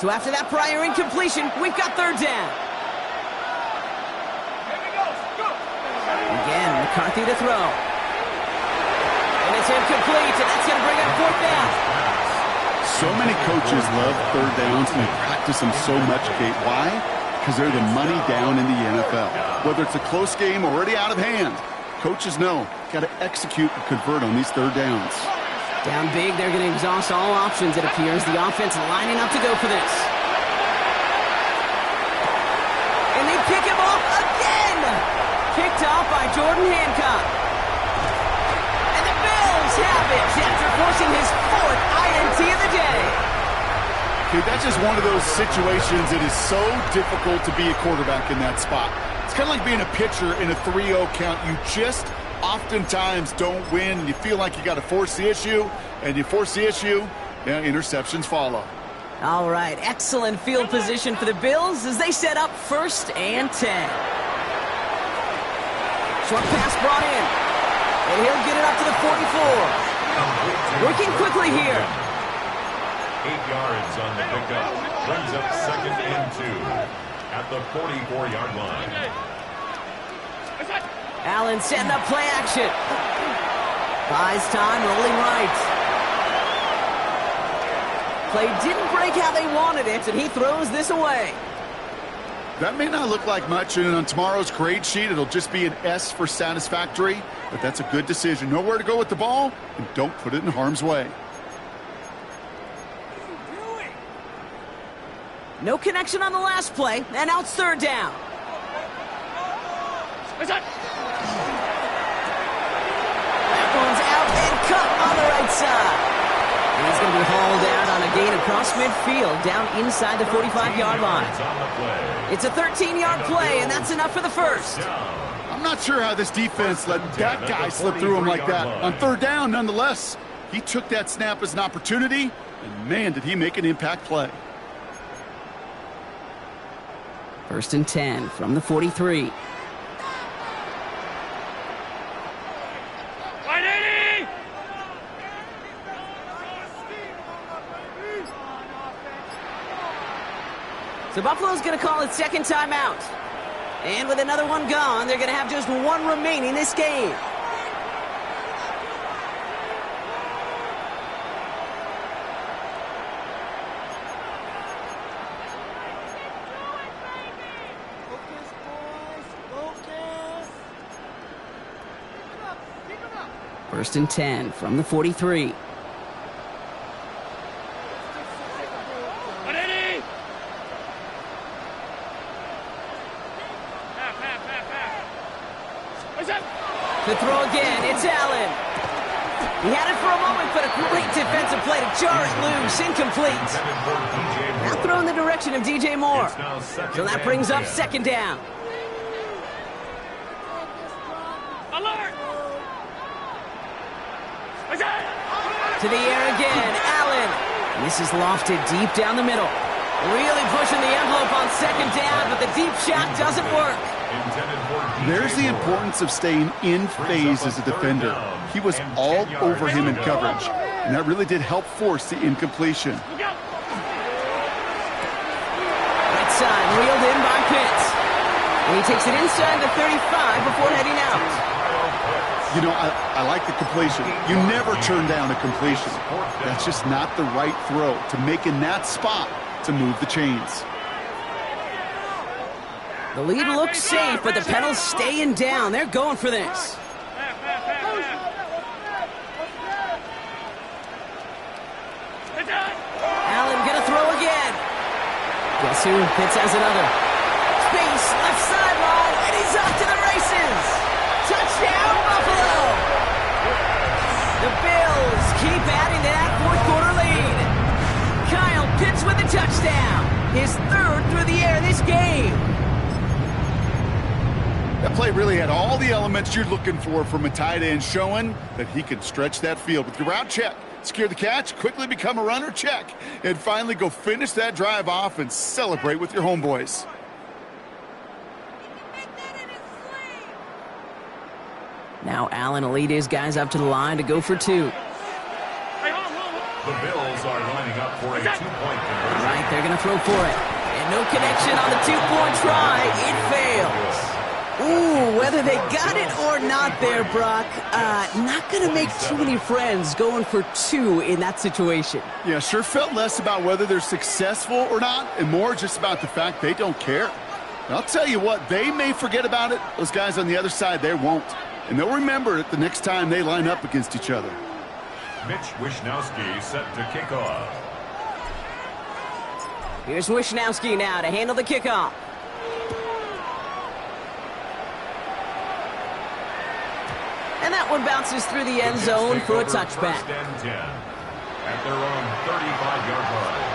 So after that prior incompletion, we've got 3rd down. Again, McCarthy to throw. And it's incomplete, and that's going to bring up 4th down. So many coaches love 3rd downs, and they practice them so much, Kate. Why? Because they're the money down in the NFL. Whether it's a close game or already out of hand, coaches know, got to execute and convert on these 3rd downs. Down big, they're going to exhaust all options, it appears. The offense lining up to go for this. And they pick him off again! Picked off by Jordan Hancock. And the Bills have Okay, that's just one of those situations that is so difficult to be a quarterback in that spot. It's kind of like being a pitcher in a 3-0 count. You just oftentimes don't win. You feel like you got to force the issue, and you force the issue, yeah, interceptions follow. All right, excellent field position for the Bills as they set up 1st and 10. Short pass brought in, and he'll get it up to the 44. Working quickly here. 8 yards on the pickup. Brings up 2nd and 2 at the 44-yard line. Allen setting up play action. Buys time, rolling right. Play didn't break how they wanted it, and he throws this away. That may not look like much, and on tomorrow's grade sheet, it'll just be an S for satisfactory, but that's a good decision. Know where to go with the ball, and don't put it in harm's way. No connection on the last play, and now it's 3rd down. That one's out and cut on the right side. And he's going to be hauled out on a gain across midfield, down inside the 45-yard line. It's a 13-yard play, and that's enough for the 1st. I'm not sure how this defense let that guy slip through him like that. On 3rd down, nonetheless, he took that snap as an opportunity, and man, did he make an impact play. 1st and 10 from the 43. So Buffalo's going to call it 2nd timeout. And with another one gone, they're going to have just one remaining this game. First and 10 from the 43. To throw again, it's Allen. He had it for a moment, but a great defensive play to jar it loose, incomplete. Now throw in the direction of DJ Moore. So that brings up 2nd down. Alert! To the air again, Allen. And this is lofted deep down the middle. Really pushing the envelope on 2nd down, but the deep shot doesn't work. There's the importance of staying in phase as a defender. He was all over him in coverage, and that really did help force the incompletion. Right side, reeled in by Pitts. And he takes it inside the 35 before heading out. You know, I like the completion. You never turn down a completion. That's just not the right throw to make in that spot to move the chains. The lead looks safe, but the pedals staying down. They're going for this. Allen gonna throw again. Guess who? Pitts has another. Space, left sideline, and he's off to the races. Touchdown, Buffalo! The Bills keep adding to that 4th quarter lead. Kyle Pitts with a touchdown. His 3rd through the air this game. That play really had all the elements you're looking for from a tight end, showing that he can stretch that field with your route check, secure the catch, quickly become a runner check, and finally go finish that drive off and celebrate with your homeboys. Now Allen will lead his guys up to the line to go for 2. The Bills are lining up for a 2-point conversion. Right, they're going to throw for it. And no connection on the 2-point try. It fails. Ooh, whether they got it or not there, Brock, not going to make too many friends going for 2 in that situation. Yeah, sure felt less about whether they're successful or not, and more just about the fact they don't care. And I'll tell you what, they may forget about it. Those guys on the other side, they won't. And they'll remember it the next time they line up against each other. Mitch Wishnowsky set to kick off. Here's Wishnowsky now to handle the kickoff. And that one bounces through the end zone for a touchback. First and 10 at their own 35-yard line.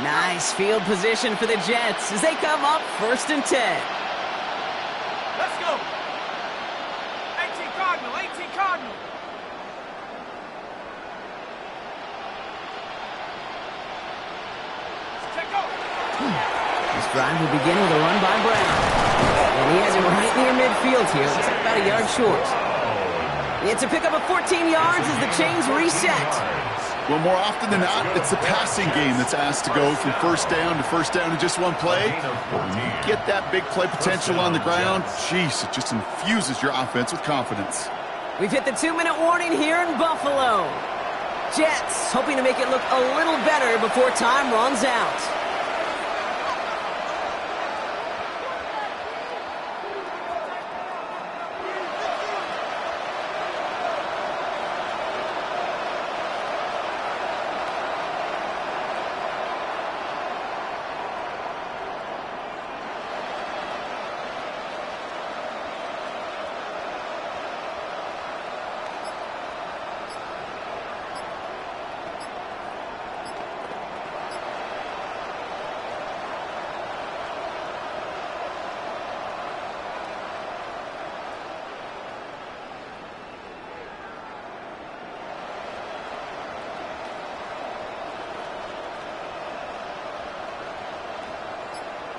Nice field position for the Jets as they come up 1st and 10. Let's go. 18 Cardinal, 18 Cardinal. Check go. This drive will begin with a run by Brown. And he has him right near midfield here. Looks like about a yard short. It's a pickup of 14 yards as the chains reset. Well, more often than not, it's the passing game that's asked to go from first down in just one play. Get that big play potential on the ground. Jeez, it just infuses your offense with confidence. We've hit the 2-minute warning here in Buffalo. Jets hoping to make it look a little better before time runs out.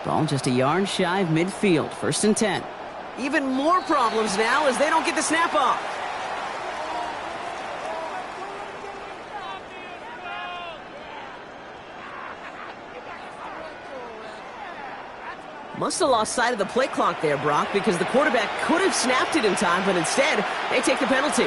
Ball just a yard shy of midfield, 1st and 10. Even more problems now as they don't get the snap off. Must have lost sight of the play clock there, Brock, because the quarterback could have snapped it in time, but instead, they take the penalty.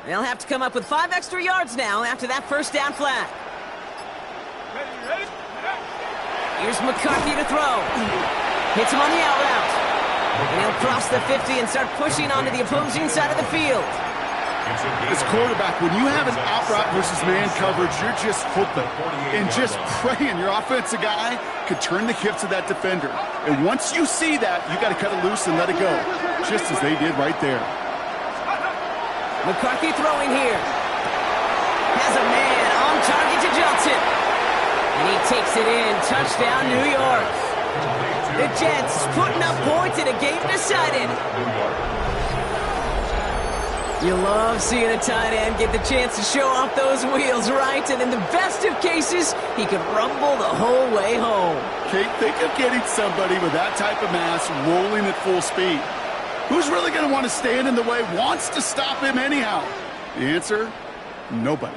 They'll have to come up with 5 extra yards now after that first down flag. Ready? Here's McCarthy to throw. Hits him on the out route. And he'll cross the 50 and start pushing onto the opposing side of the field. As quarterback, when you have an out route versus man coverage, you're just hoping and just praying your offensive guy could turn the hips of that defender. And once you see that, you got to cut it loose and let it go, just as they did right there. McCarthy throwing here. Has a man on target to Johnson. And he takes it in. Touchdown, New York. The Jets putting up points in a game decided. You love seeing a tight end get the chance to show off those wheels, right? And in the best of cases, he could rumble the whole way home. Kate, think of getting somebody with that type of mass rolling at full speed. Who's really going to want to stand in the way, wants to stop him anyhow? The answer, nobody.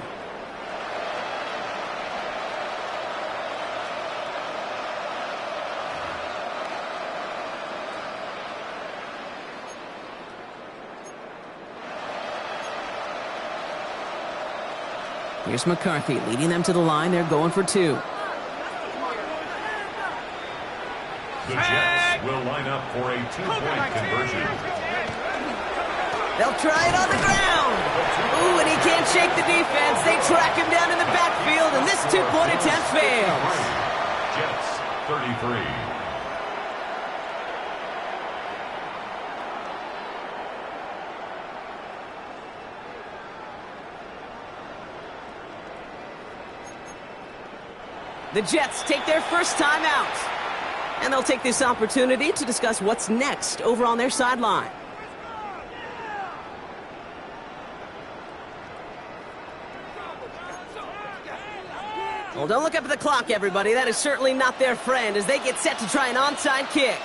Here's McCarthy leading them to the line. They're going for 2. The Jets will line up for a 2-point conversion. They'll try it on the ground. Ooh, and he can't shake the defense. They track him down in the backfield, and this 2-point attempt fails. Jets 33. The Jets take their first time out. And they'll take this opportunity to discuss what's next over on their sideline. Well, don't look up at the clock, everybody. That is certainly not their friend as they get set to try an onside kick.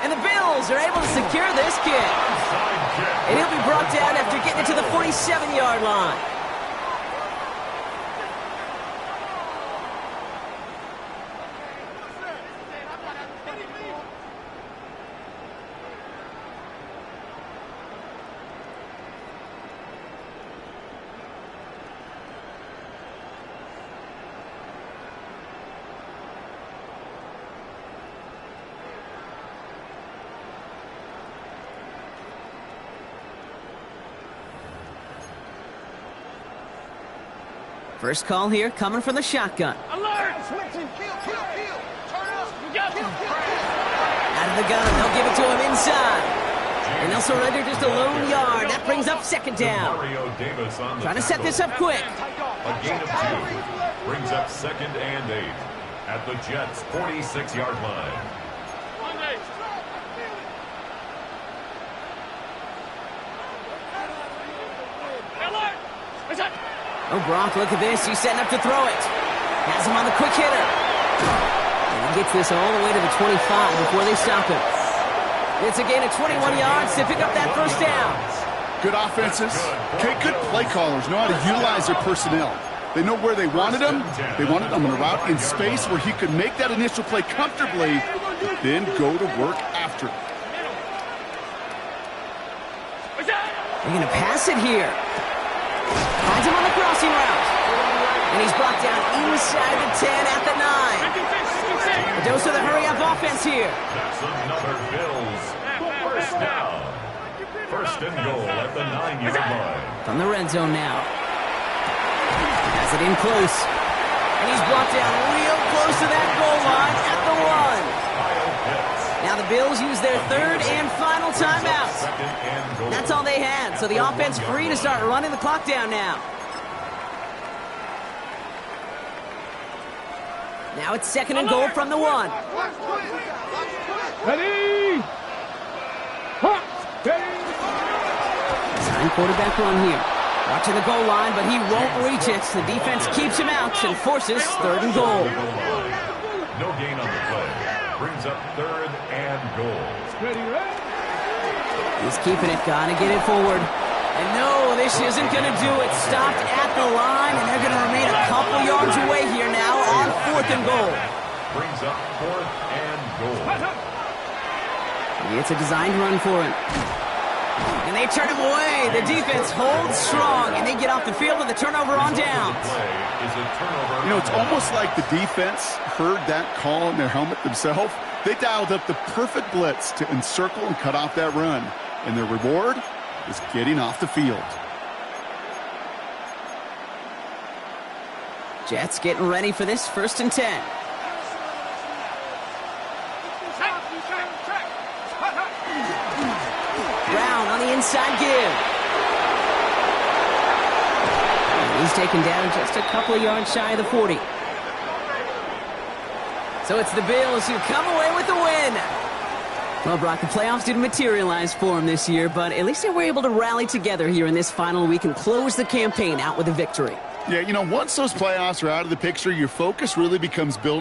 And the Bills are able to secure this kick. And he'll be brought down after getting it to the 47-yard line. First call here coming from the shotgun. Alert! Switching. Kill. Turn up. Kill. Out of the gun, they'll give it to him inside. And they'll surrender just a lone yard. That brings up second down. Trying to set this up quick. A gain of 2 brings up second and 8 at the Jets' 46-yard line. Oh, Gronk, look at this. He's setting up to throw it. Has him on the quick hitter. And he gets this all the way to the 25 before they stop him. It's a gain of 21 yards to pick up that first down. Good offenses. Okay, good play callers know how to utilize their personnel. They know where they wanted him. They wanted him on a route in space where he could make that initial play comfortably, then go to work after it. They're going to pass it here. Finds him on the crossing route. And he's brought down inside the 10 at the 9. A dose of the hurry-up offense here. That's another Bills first down. First and goal at the 9-yard line. From the red zone now. Has it in close. And he's brought down real close to that goal line at the 1. Now the Bills use their third and final timeout. That's all they had, so the offense free to start running the clock down now. Now it's second and goal from the 1. Ready? Sign quarterback run here. Out to the goal line, but he won't reach it. The defense keeps him out and forces third and goal. No gain on the play. Brings up third and goal. He's keeping it. Gotta get it forward. And no, this isn't going to do it. Stopped at the line, and they're going to remain a couple yards away here now on fourth and goal. Brings up fourth and goal. It's a designed run for him. And they turn him away. The defense holds strong, and they get off the field with a turnover on downs. You know, it's almost like the defense heard that call in their helmet themselves. They dialed up the perfect blitz to encircle and cut off that run. And their reward is getting off the field. Jets getting ready for this first and 10. Brown on the inside give. And he's taken down just a couple of yards shy of the 40. So it's the Bills who come away with the win. Well, Brock, the playoffs didn't materialize for them this year, but at least they were able to rally together here in this final week and close the campaign out with a victory. Yeah, you know, once those playoffs are out of the picture, your focus really becomes building